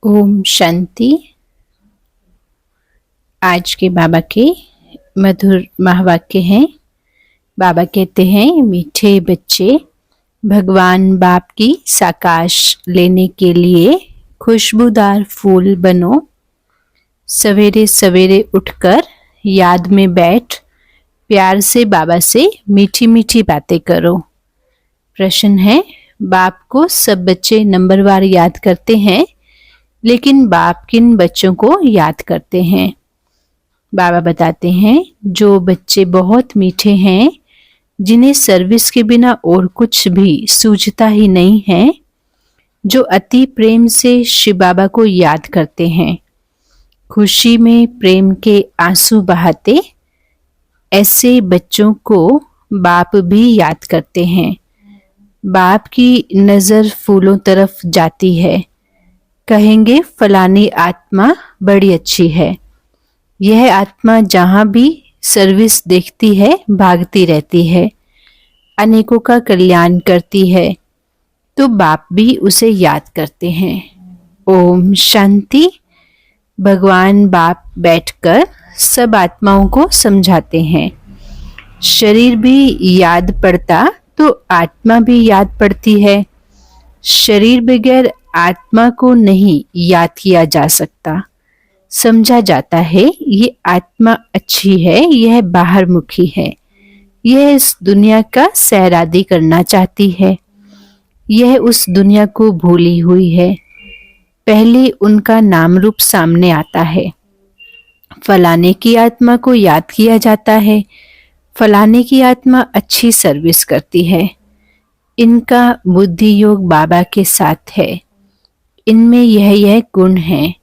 ओम शांति। आज के बाबा के मधुर महावाक्य हैं। बाबा कहते हैं, मीठे बच्चे, भगवान बाप की साकाश लेने के लिए खुशबूदार फूल बनो। सवेरे सवेरे उठकर याद में बैठ प्यार से बाबा से मीठी मीठी बातें करो। प्रश्न है, बाप को सब बच्चे नंबरवार याद करते हैं, लेकिन बाप किन बच्चों को याद करते हैं? बाबा बताते हैं, जो बच्चे बहुत मीठे हैं, जिन्हें सर्विस के बिना और कुछ भी सूझता ही नहीं है, जो अति प्रेम से शिव बाबा को याद करते हैं, खुशी में प्रेम के आंसू बहाते, ऐसे बच्चों को बाप भी याद करते हैं। बाप की नज़र फूलों तरफ जाती है, कहेंगे फलानी आत्मा बड़ी अच्छी है। यह आत्मा जहाँ भी सर्विस देखती है भागती रहती है, अनेकों का कल्याण करती है, तो बाप भी उसे याद करते हैं। ओम शांति। भगवान बाप बैठकर सब आत्माओं को समझाते हैं। शरीर भी याद पड़ता तो आत्मा भी याद पड़ती है। शरीर बगैर आत्मा को नहीं याद किया जा सकता। समझा जाता है ये आत्मा अच्छी है, यह बाहर मुखी है, यह इस दुनिया का सैरादी करना चाहती है, यह उस दुनिया को भूली हुई है। पहले उनका नाम रूप सामने आता है। फलाने की आत्मा को याद किया जाता है, फलाने की आत्मा अच्छी सर्विस करती है। इनका बुद्धि योग बाबा के साथ है। इनमें यह गुण है।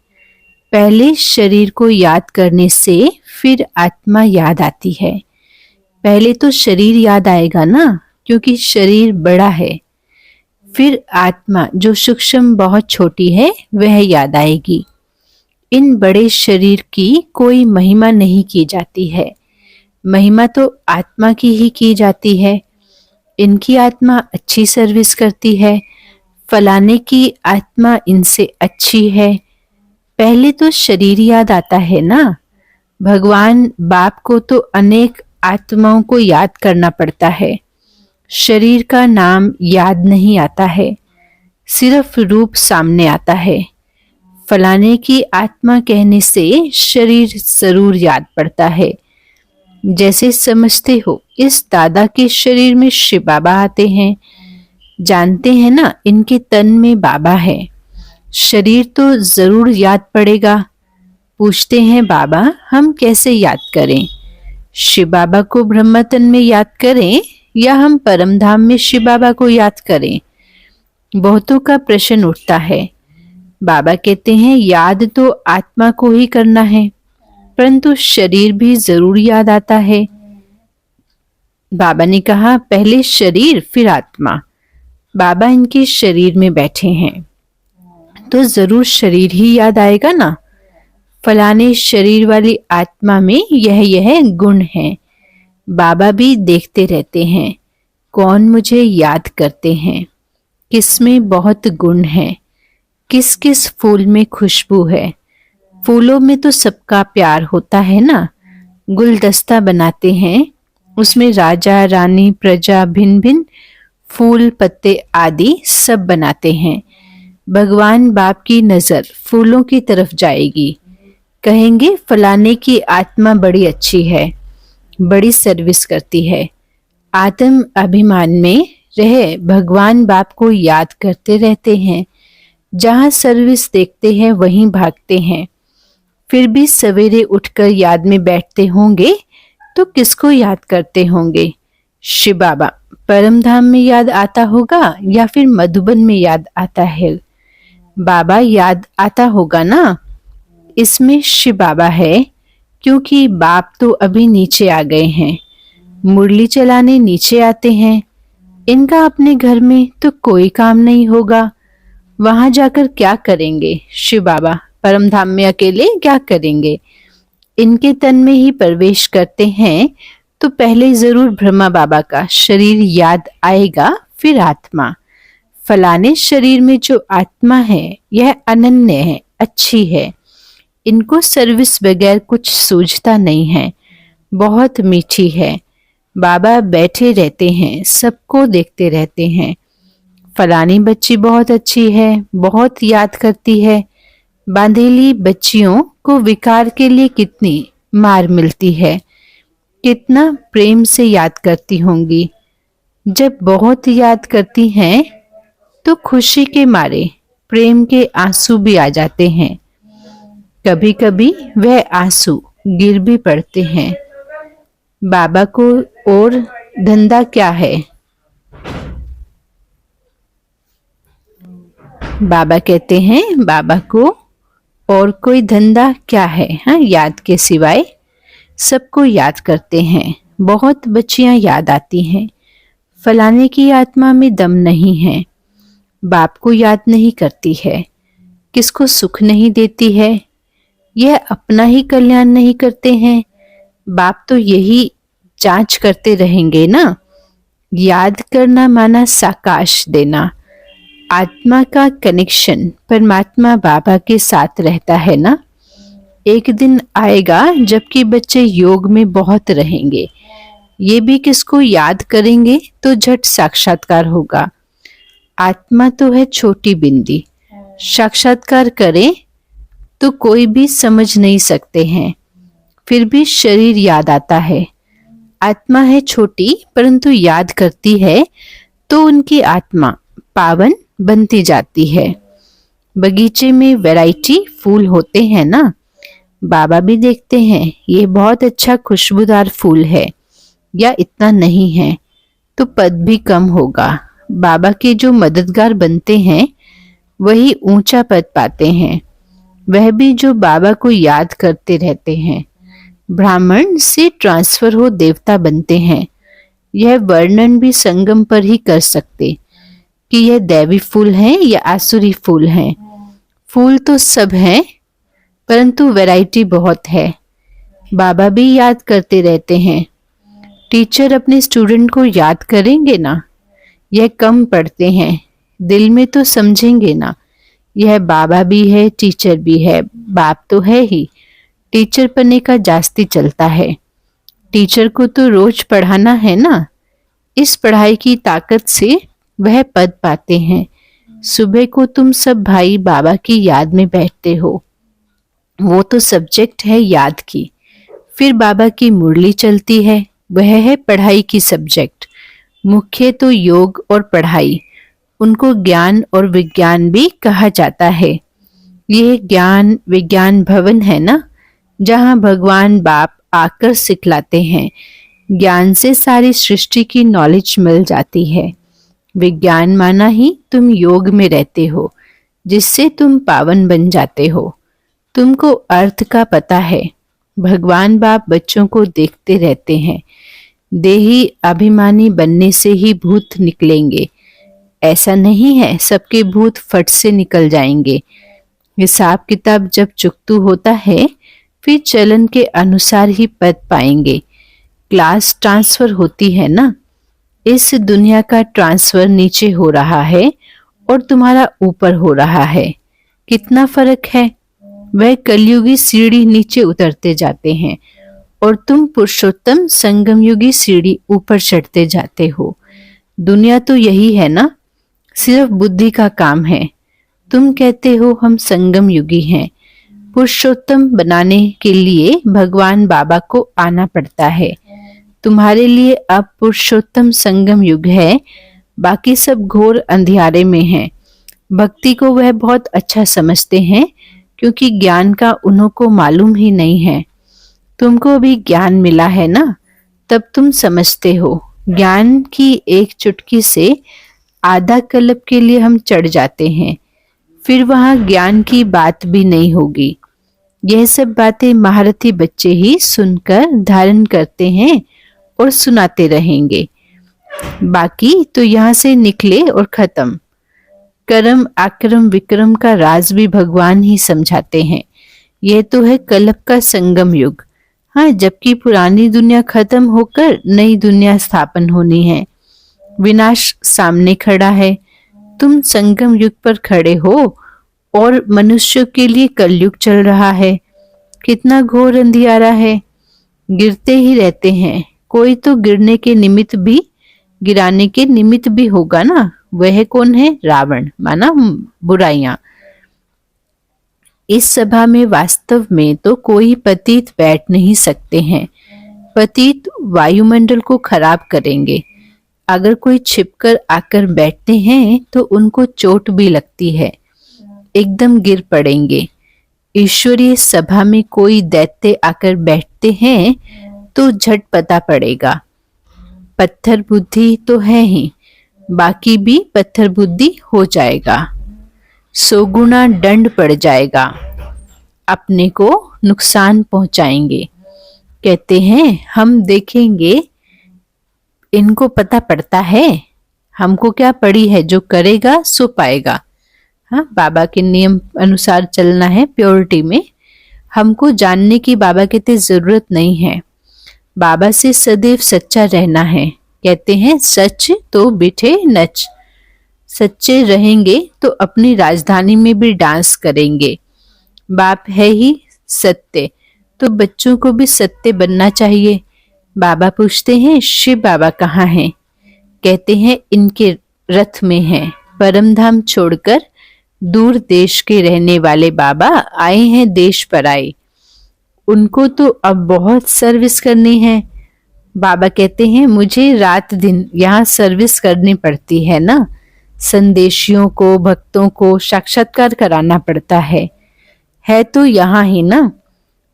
पहले शरीर को याद करने से फिर आत्मा याद आती है। पहले तो शरीर याद आएगा ना, क्योंकि शरीर बड़ा है। फिर आत्मा जो सूक्ष्म बहुत छोटी है वह याद आएगी। इन बड़े शरीर की कोई महिमा नहीं की जाती है। महिमा तो आत्मा की ही की जाती है। इनकी आत्मा अच्छी सर्विस करती है, फलाने की आत्मा इनसे अच्छी है। पहले तो शरीर याद आता है ना। भगवान बाप को तो अनेक आत्माओं को याद करना पड़ता है। शरीर का नाम याद नहीं आता है, सिर्फ रूप सामने आता है। फलाने की आत्मा कहने से शरीर जरूर याद पड़ता है। जैसे समझते हो, इस दादा के शरीर में शिव बाबा आते हैं, जानते हैं ना इनके तन में बाबा है। शरीर तो जरूर याद पड़ेगा। पूछते हैं, बाबा हम कैसे याद करें? शिव बाबा को ब्रह्म तन में याद करें या हम परम धाम में शिव बाबा को याद करें? बहुतों का प्रश्न उठता है। बाबा कहते हैं, याद तो आत्मा को ही करना है, परंतु शरीर भी जरूर याद आता है। बाबा ने कहा, पहले शरीर फिर आत्मा। बाबा इनके शरीर में बैठे हैं, तो जरूर शरीर ही याद आएगा ना। फलाने शरीर वाली आत्मा में यह गुण है। बाबा भी देखते रहते हैं, कौन मुझे याद करते हैं, किसमें बहुत गुण है, किस किस फूल में खुशबू है। फूलों में तो सबका प्यार होता है ना। गुलदस्ता बनाते हैं, उसमें राजा रानी प्रजा भिन्न भिन्न फूल पत्ते आदि सब बनाते हैं। भगवान बाप की नजर फूलों की तरफ जाएगी, कहेंगे फलाने की आत्मा बड़ी अच्छी है, बड़ी सर्विस करती है। आत्म अभिमान में रह भगवान बाप को याद करते रहते हैं। जहाँ सर्विस देखते हैं वहीं भागते हैं। फिर भी सवेरे उठकर याद में बैठते होंगे तो किसको याद करते होंगे? शिव बाबा। परम धाम में याद आता होगा या फिर मधुबन में याद आता है? बाबा याद आता होगा ना। इसमें शिव बाबा है, क्योंकि बाप तो अभी नीचे आ गए हैं, मुरली चलाने नीचे आते हैं। इनका अपने घर में तो कोई काम नहीं होगा, वहां जाकर क्या करेंगे? शिव बाबा परम धाम में अकेले क्या करेंगे? इनके तन में ही प्रवेश करते हैं तो पहले जरूर ब्रह्मा बाबा का शरीर याद आएगा, फिर आत्मा। फलाने शरीर में जो आत्मा है यह अनन्य है, अच्छी है। इनको सर्विस बगैर कुछ सूझता नहीं है। बहुत मीठी है। बाबा बैठे रहते हैं, सबको देखते रहते हैं। फलानी बच्ची बहुत अच्छी है, बहुत याद करती है। बांधेली बच्चियों को विकार के लिए कितनी मार मिलती है, कितना प्रेम से याद करती होंगी। जब बहुत याद करती हैं तो खुशी के मारे प्रेम के आंसू भी आ जाते हैं। कभी कभी वह आंसू गिर भी पड़ते हैं। बाबा को और धंधा क्या है? बाबा कहते हैं बाबा को और कोई धंधा क्या है, हाँ, याद के सिवाय। सबको याद करते हैं। बहुत बच्चियां याद आती हैं। फलाने की आत्मा में दम नहीं है। बाप को याद नहीं करती है। किसको सुख नहीं देती है। यह अपना ही कल्याण नहीं करते हैं। बाप तो यही जांच करते रहेंगे ना। याद करना माना साकाश देना। आत्मा का कनेक्शन परमात्मा बाबा के साथ रहता है ना। एक दिन आएगा जबकि बच्चे योग में बहुत रहेंगे। ये भी किसको याद करेंगे तो झट साक्षात्कार होगा। आत्मा तो है छोटी बिंदी। साक्षात्कार करें तो कोई भी समझ नहीं सकते हैं, फिर भी शरीर याद आता है। आत्मा है छोटी परंतु याद करती है तो उनकी आत्मा पावन बनती जाती है। बगीचे में वैरायटी फूल होते हैं ना। बाबा भी देखते हैं ये बहुत अच्छा खुशबूदार फूल है या इतना नहीं है तो पद भी कम होगा। बाबा के जो मददगार बनते हैं वही ऊंचा पद पाते हैं। वह भी जो बाबा को याद करते रहते हैं। ब्राह्मण से ट्रांसफर हो देवता बनते हैं। यह वर्णन भी संगम पर ही कर सकते कि यह दैवी फूल है या आसुरी फूल है। फूल तो सब हैं परंतु वैरायटी बहुत है। बाबा भी याद करते रहते हैं। टीचर अपने स्टूडेंट को याद करेंगे ना। यह कम पढ़ते हैं, दिल में तो समझेंगे ना। यह बाबा भी है, टीचर भी है। बाप तो है ही, टीचर बनने का जास्ती चलता है। टीचर को तो रोज पढ़ाना है ना। इस पढ़ाई की ताकत से वह पद पाते हैं। सुबह को तुम सब भाई बाबा की याद में बैठते हो। वो तो सब्जेक्ट है याद की। फिर बाबा की मुरली चलती है, वह है पढ़ाई की सब्जेक्ट। मुख्य तो योग और पढ़ाई। उनको ज्ञान और विज्ञान भी कहा जाता है। यह ज्ञान विज्ञान भवन है ना, जहाँ भगवान बाप आकर सिखलाते हैं। ज्ञान से सारी सृष्टि की नॉलेज मिल जाती है। विज्ञान माना ही तुम योग में रहते हो, जिससे तुम पावन बन जाते हो। तुमको अर्थ का पता है। भगवान बाप बच्चों को देखते रहते हैं। देही अभिमानी बनने से ही भूत निकलेंगे ऐसा नहीं है। सबके भूत फट से निकल जाएंगे। हिसाब किताब जब चुकतू होता है फिर चलन के अनुसार ही पद पाएंगे। क्लास ट्रांसफर होती है ना। इस दुनिया का ट्रांसफर नीचे हो रहा है और तुम्हारा ऊपर हो रहा है। कितना फर्क है। वह कलयुगी सीढ़ी नीचे उतरते जाते हैं और तुम पुरुषोत्तम संगम युगी सीढ़ी ऊपर चढ़ते जाते हो। दुनिया तो यही है ना, सिर्फ बुद्धि का काम है। तुम कहते हो हम संगम युगी हैं। पुरुषोत्तम बनाने के लिए भगवान बाबा को आना पड़ता है। तुम्हारे लिए अब पुरुषोत्तम संगम युग है, बाकी सब घोर अंधियारे में है। भक्ति को वह बहुत अच्छा समझते हैं क्योंकि ज्ञान का उन्हों को मालूम ही नहीं है। तुमको अभी ज्ञान मिला है ना, तब तुम समझते हो। ज्ञान की एक चुटकी से आधा कल्प के लिए हम चढ़ जाते हैं, फिर वहां ज्ञान की बात भी नहीं होगी। यह सब बातें महारथी बच्चे ही सुनकर धारण करते हैं और सुनाते रहेंगे। बाकी तो यहाँ से निकले और खत्म। कर्म आक्रम विक्रम का राज भी भगवान ही समझाते हैं। यह तो है कल्प का संगम युग। हाँ, जबकि पुरानी दुनिया खत्म होकर नई दुनिया स्थापन होनी है। विनाश सामने खड़ा है। तुम संगम युग पर खड़े हो और मनुष्यों के लिए कलयुग चल रहा है। कितना घोर अंधियारा है, गिरते ही रहते हैं। कोई तो गिरने के निमित्त भी, गिराने के निमित्त भी होगा ना। वह कौन है? रावण, माना बुराइयां। इस सभा में वास्तव में तो कोई पतित बैठ नहीं सकते हैं। पतित वायुमंडल को खराब करेंगे। अगर कोई छिपकर आकर बैठते हैं तो उनको चोट भी लगती है, एकदम गिर पड़ेंगे। ईश्वरीय सभा में कोई दैत्य आकर बैठते हैं तो झट पता पड़ेगा। पत्थर बुद्धि तो है ही, बाकी भी पत्थर बुद्धि हो जाएगा। 100 गुना दंड पड़ जाएगा, अपने को नुकसान पहुंचाएंगे। कहते हैं हम देखेंगे, इनको पता पड़ता है। हमको क्या पड़ी है, जो करेगा सो पाएगा। हाँ, बाबा के नियम अनुसार चलना है, प्योरिटी में। हमको जानने की बाबा कहते जरूरत नहीं है। बाबा से सदैव सच्चा रहना है। कहते हैं सच तो बिठे नच। सच्चे रहेंगे तो अपनी राजधानी में भी डांस करेंगे। बाप है ही सत्य, तो बच्चों को भी सत्य बनना चाहिए। बाबा पूछते हैं शिव बाबा कहाँ हैं? कहते हैं इनके रथ में हैं। परम धाम छोड़कर दूर देश के रहने वाले बाबा आए हैं देश पर आए। उनको तो अब बहुत सर्विस करनी है। बाबा कहते हैं मुझे रात दिन यहाँ सर्विस करनी पड़ती है ना। संदेशियों को, भक्तों को साक्षात्कार कराना पड़ता है तो यहाँ ही ना।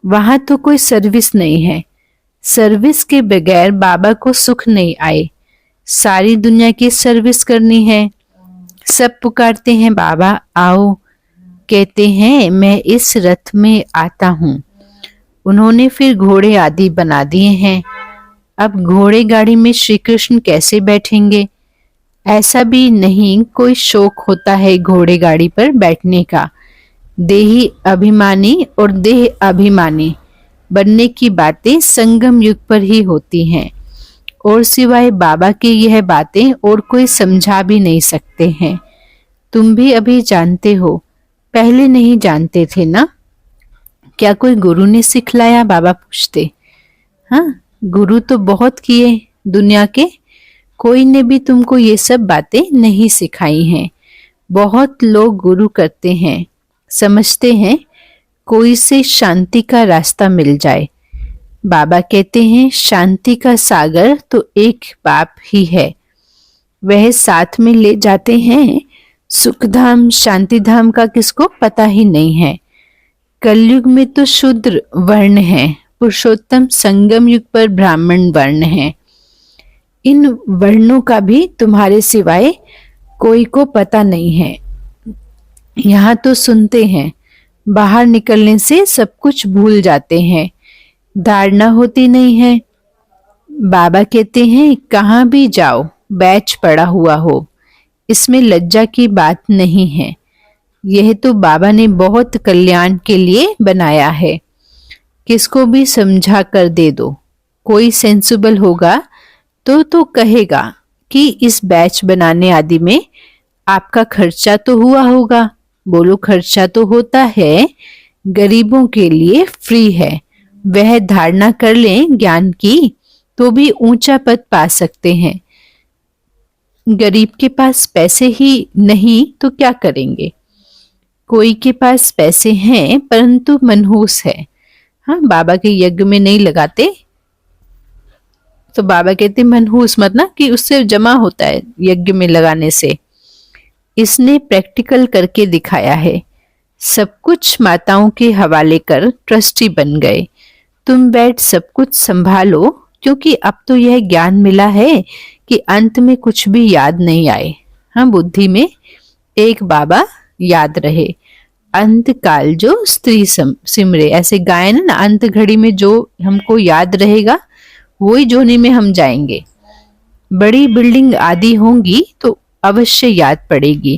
वहां तो कोई सर्विस नहीं है। सर्विस के बगैर बाबा को सुख नहीं आए। सारी दुनिया की सर्विस करनी है। सब पुकारते हैं बाबा आओ। कहते हैं मैं इस रथ में आता हूँ। उन्होंने फिर घोड़े आदि बना दिए हैं। अब घोड़े गाड़ी में श्री कृष्ण कैसे बैठेंगे? ऐसा भी नहीं कोई शौक होता है घोड़े गाड़ी पर बैठने का। देही अभिमानी और देह अभिमानी बनने की बातें संगम युग पर ही होती हैं, और सिवाय बाबा की यह बातें और कोई समझा भी नहीं सकते हैं। तुम भी अभी जानते हो, पहले नहीं जानते थे ना। क्या कोई गुरु ने सिखलाया? बाबा पूछते। हाँ, गुरु तो बहुत किए दुनिया के, कोई ने भी तुमको ये सब बातें नहीं सिखाई हैं। बहुत लोग गुरु करते हैं, समझते हैं कोई से शांति का रास्ता मिल जाए। बाबा कहते हैं शांति का सागर तो एक बाप ही है। वह साथ में ले जाते हैं। सुखधाम शांतिधाम का किसको पता ही नहीं है। कलयुग में तो शूद्र वर्ण है, पुरुषोत्तम संगम युग पर ब्राह्मण वर्ण है। इन वर्णों का भी तुम्हारे सिवाय कोई को पता नहीं है। यहाँ तो सुनते हैं, बाहर निकलने से सब कुछ भूल जाते हैं। धारणा होती नहीं है। बाबा कहते हैं कहाँ भी जाओ, बैच पड़ा हुआ हो, इसमें लज्जा की बात नहीं है। यह तो बाबा ने बहुत कल्याण के लिए बनाया है। किसको भी समझा कर दे दो, कोई सेंसिबल होगा तो कहेगा कि इस बैच बनाने आदि में आपका खर्चा तो हुआ होगा। बोलो खर्चा तो होता है, गरीबों के लिए फ्री है। वह धारणा कर लें ज्ञान की तो भी ऊंचा पद पा सकते हैं। गरीब के पास पैसे ही नहीं तो क्या करेंगे? कोई के पास पैसे हैं परंतु मनहूस है। हाँ, बाबा के यज्ञ में नहीं लगाते तो बाबा कहते मनहूस मतलब कि उससे जमा होता है यज्ञ में लगाने से। इसने प्रैक्टिकल करके दिखाया है। सब कुछ माताओं के हवाले कर ट्रस्टी बन गए। तुम बैठ सब कुछ संभालो, क्योंकि अब तो यह ज्ञान मिला है कि अंत में कुछ भी याद नहीं आए। हाँ, बुद्धि में एक बाबा याद रहे। अंत काल जो स्त्री सिमरे, ऐसे गायन ना, अंत घड़ी में जो हमको याद रहेगा वही जोनी में हम जाएंगे। बड़ी बिल्डिंग आदि होंगी तो अवश्य याद पड़ेगी,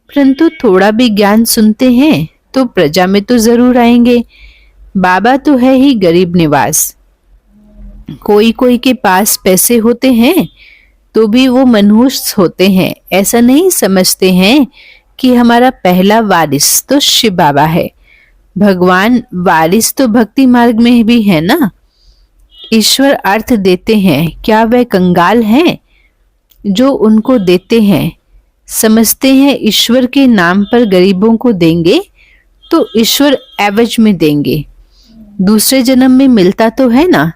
परंतु थोड़ा भी ज्ञान सुनते हैं तो प्रजा में तो जरूर आएंगे। बाबा तो है ही गरीब निवास। कोई कोई के पास पैसे होते हैं तो भी वो मनहूस होते हैं। ऐसा नहीं समझते हैं कि हमारा पहला वारिस तो शिव बाबा है। भगवान वारिस तो भक्ति मार्ग में भी है ना। ईश्वर अर्थ देते हैं, क्या वह कंगाल हैं जो उनको देते हैं? समझते हैं ईश्वर के नाम पर गरीबों को देंगे तो ईश्वर एवज में देंगे। दूसरे जन्म में मिलता तो है ना।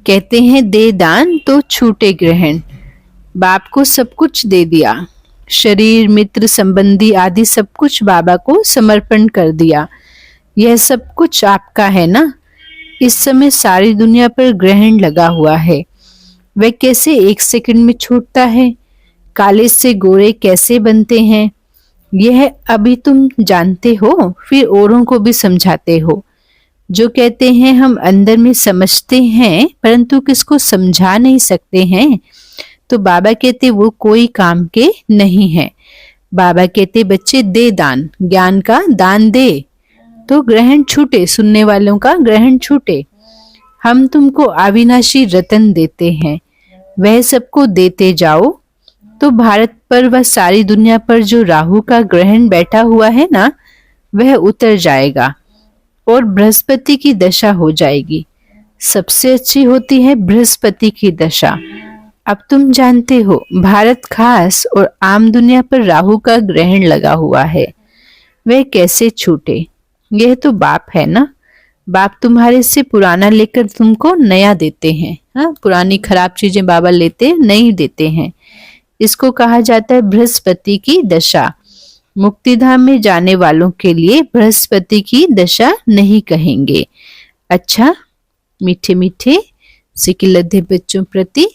कहते हैं दे दान तो छूटे ग्रहण। बाप को सब कुछ दे दिया, शरीर, मित्र, संबंधी आदि सब कुछ बाबा को समर्पण कर दिया। यह सब कुछ आपका है ना। इस समय सारी दुनिया पर ग्रहण लगा हुआ है, वह कैसे एक सेकंड में छूटता है? काले से गोरे कैसे बनते हैं, यह अभी तुम जानते हो, फिर औरों को भी समझाते हो। जो कहते हैं हम अंदर में समझते हैं परंतु किसको समझा नहीं सकते हैं, तो बाबा कहते वो कोई काम के नहीं है। बाबा कहते बच्चे दे दान, ज्ञान का दान दे तो ग्रहण छूटे, सुनने वालों का ग्रहण छूटे। हम तुमको अविनाशी रतन देते हैं, वह सबको देते जाओ तो भारत पर व सारी दुनिया पर जो राहु का ग्रहण बैठा हुआ है ना, वह उतर जाएगा और बृहस्पति की दशा हो जाएगी। सबसे अच्छी होती है बृहस्पति की दशा। अब तुम जानते हो भारत खास और आम दुनिया पर राहु का ग्रहण लगा हुआ है, वह कैसे छूटे? यह तो बाप है ना। बाप तुम्हारे से पुराना लेकर तुमको नया देते हैं। हाँ, पुरानी खराब चीजें बाबा लेते नहीं देते हैं। इसको कहा जाता है बृहस्पति की दशा। मुक्तिधाम में जाने वालों के लिए बृहस्पति की दशा नहीं कहेंगे। अच्छा, मीठे मीठे सिकिलधे बच्चों प्रति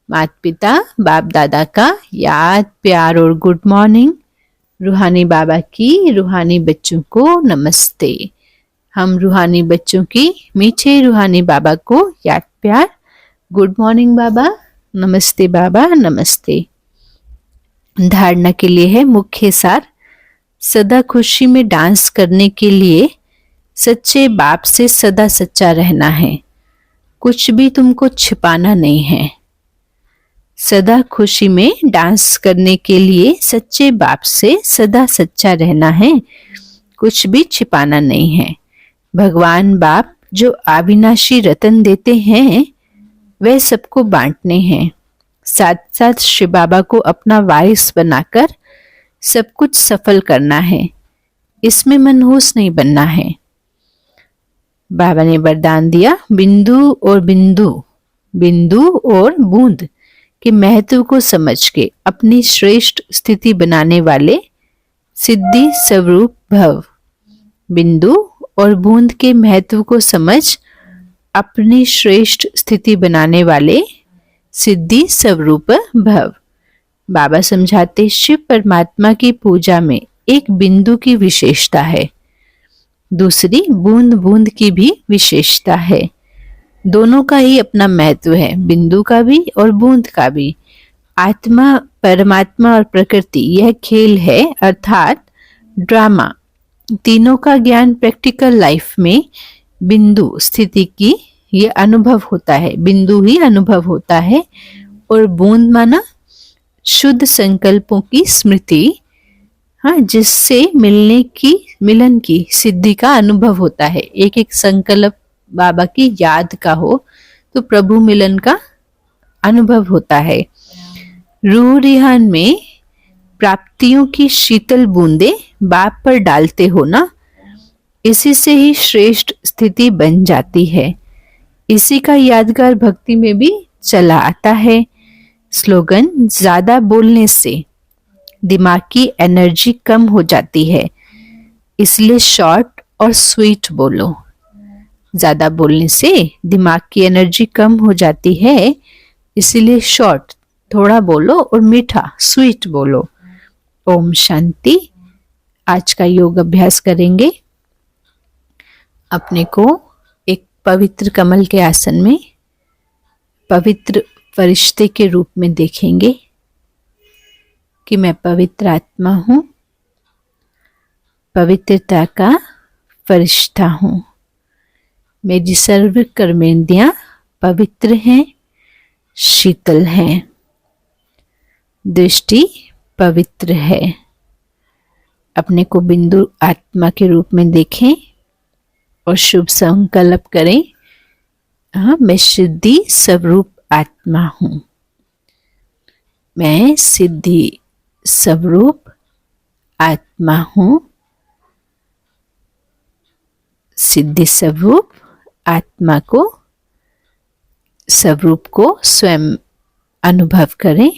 माता पिता बाप दादा का याद, प्यार और गुड मॉर्निंग। रूहानी बाबा की रूहानी बच्चों को नमस्ते। हम रूहानी बच्चों की मीठे रूहानी बाबा को याद, प्यार, गुड मॉर्निंग बाबा, नमस्ते बाबा, नमस्ते। धारणा के लिए है मुख्य सार। सदा खुशी में डांस करने के लिए सच्चे बाप से सदा सच्चा रहना है, कुछ भी तुमको छिपाना नहीं है। सदा खुशी में डांस करने के लिए सच्चे बाप से सदा सच्चा रहना है, कुछ भी छिपाना नहीं है। भगवान बाप जो अविनाशी रतन देते हैं वह सबको बांटने हैं। साथ साथ शिव बाबा को अपना वारिस बनाकर सब कुछ सफल करना है, इसमें मनहूस नहीं बनना है। बाबा ने वरदान दिया बिंदु और बूंद के महत्व को समझ के अपनी श्रेष्ठ स्थिति बनाने वाले सिद्धि स्वरूप भव। बिंदु और बूंद के महत्व को समझ अपनी श्रेष्ठ स्थिति बनाने वाले सिद्धि स्वरूप भव। बाबा समझाते शिव परमात्मा की पूजा में एक बिंदु की विशेषता है, दूसरी बूंद बूंद की भी विशेषता है। दोनों का ही अपना महत्व है, बिंदु का भी और बूंद का भी। आत्मा, परमात्मा और प्रकृति यह खेल है अर्थात ड्रामा। तीनों का ज्ञान प्रैक्टिकल लाइफ में बिंदु स्थिति की ये अनुभव होता है, बिंदु ही अनुभव होता है। और बूंद माना शुद्ध संकल्पों की स्मृति, हाँ, जिससे मिलन की सिद्धि का अनुभव होता है। एक एक संकल्प बाबा की याद का हो तो प्रभु मिलन का अनुभव होता है। रूह रिहान में प्राप्तियों की शीतल बूंदे बाप पर डालते हो ना, इसी से ही श्रेष्ठ स्थिति बन जाती है। इसी का यादगार भक्ति में भी चला आता है। स्लोगन, ज्यादा बोलने से दिमाग की एनर्जी कम हो जाती है, इसलिए शॉर्ट और स्वीट बोलो। ज्यादा बोलने से दिमाग की एनर्जी कम हो जाती है, इसीलिए शॉर्ट थोड़ा बोलो और मीठा स्वीट बोलो। ओम शांति। आज का योग अभ्यास करेंगे। अपने को एक पवित्र कमल के आसन में पवित्र फरिश्ते के रूप में देखेंगे कि मैं पवित्र आत्मा हूँ, पवित्रता का फरिश्ता हूँ। मेरी सर्व कर्मेंद्रियां पवित्र हैं, शीतल हैं, दृष्टि पवित्र है। अपने को बिंदु आत्मा के रूप में देखें और शुभ संकल्प करें। हाँ, मैं सिद्धि स्वरूप आत्मा हूँ। मैं सिद्धि स्वरूप आत्मा हूँ। सिद्धि स्वरूप आत्मा को, स्वरूप को स्वयं अनुभव करें।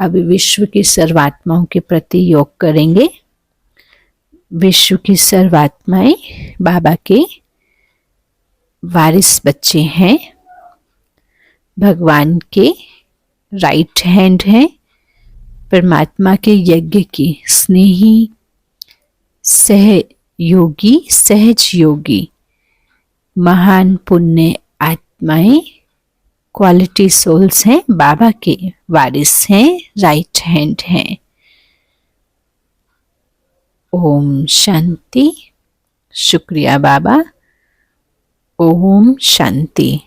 अभी विश्व की सर्वात्माओं के प्रति योग करेंगे। विश्व की सर्वात्माएं बाबा के वारिस बच्चे हैं, भगवान के राइट हैंड हैं, परमात्मा के यज्ञ की स्नेही सहयोगी, सहज योगी, महान पुण्य आत्माएं, क्वालिटी सोल्स हैं, बाबा के वारिस हैं, राइट हैंड हैं। ओम शांति। शुक्रिया बाबा। ओम शांति।